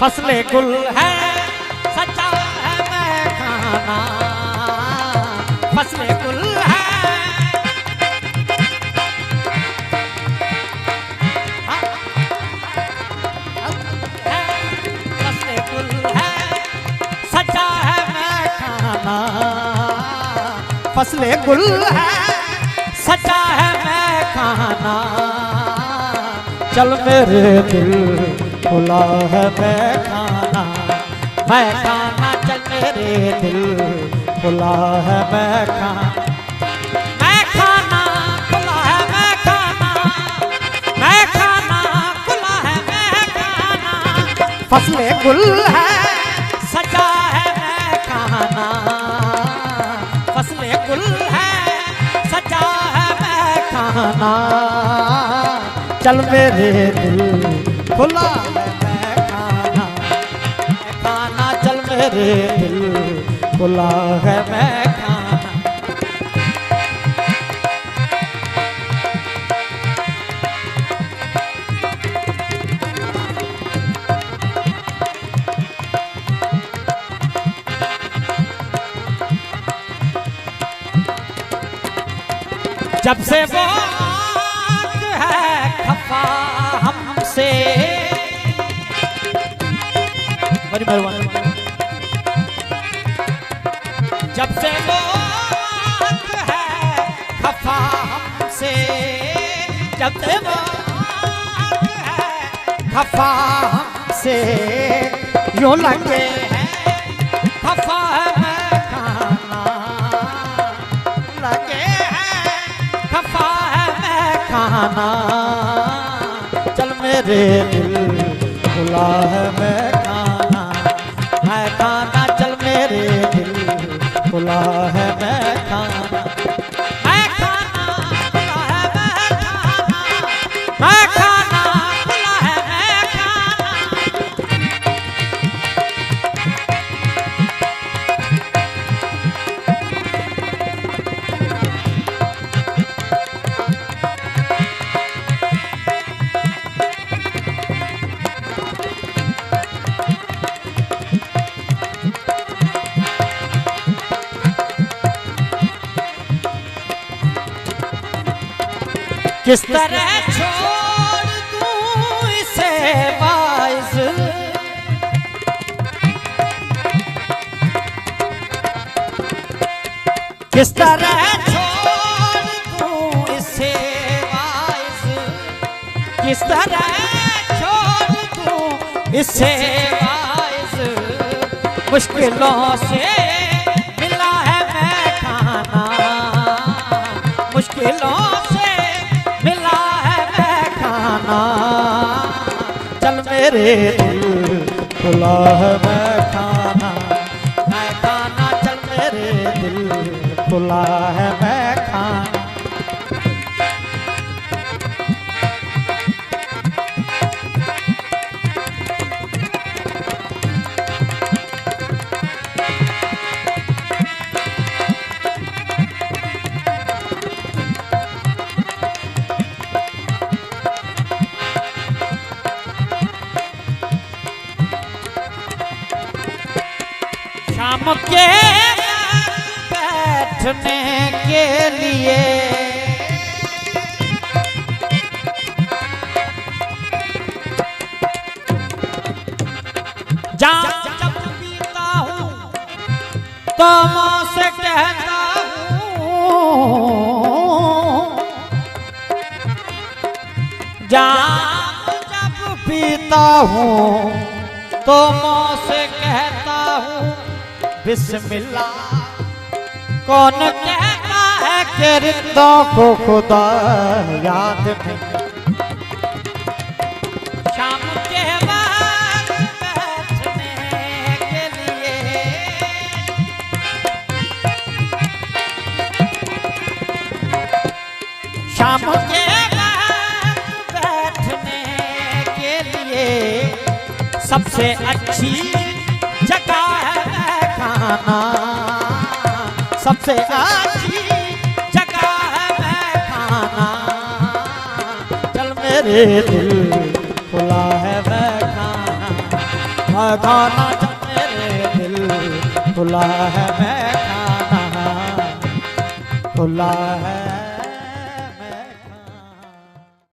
फसले गुल है सच्चा है मैं खाना, फसले गुल है फसले गुल है सच्चा है मैं खाना, फसले गुल है सच्चा है मैं खाना। चल मेरे दिल खुला है मैं खाना, मैं खाना चल मेरे दिल खुला है मैं खाना, मैं खाना खुला है मैं खाना, मैं खाना खुला है मैं खाना। फसले गुल है सजा है मैं खाना, फसले गुल है सजा है मैं खाना। चल मेरे दिल खुला है मैं खाना, मैं खाना चल मेरे दिल खुला है मैं खाना। जब से वो है खफा हमसे, बड़ी मेहरबानी। जब से वो है खफा हमसे, जब से वो है खफा हमसे, यूं लगे हैं खफा है मैं खाना, लगे हैं खफा है मैं खाना। चल मेरे दिल खुला है मैं खाना, मैं खाना चल मेरे दिल खुला है मैं खाना, मैं खाना खुला है मैं खाना, मैं खाना खुला है मैं खाना। किस तरह छोड़ दूं इसे वाइज, किस तरह छोड़ दूं इसे वाइज, किस तरह छोड़ दूं इसे वाइज। मुश्किलों से मिला है मैं खाना, मुश्किलों से मिला है मैं खाना। चल मेरे दिल खुला है मैं खाना, मैं खाना चल मेरे दिल खुला है मैं खाना। शाम के बैठने के लिए जाम जब पीता हूँ तो मुँह से कहता हूँ, जाम जब पीता हूँ तो मुँह से कहता हूँ बिस्मिल्लाह। कौन कहता है कि रिश्तों को खुदा याद नहीं। शाम के बाद बैठने के लिए शाम के बाद बैठने के लिए सबसे अच्छी जगह है खाना, सबसे अच्छी जगह है खाना। चल मेरे दिल खुला है मैं खाना, है खाना चल मेरे दिल खुला है मैं खाना खुला है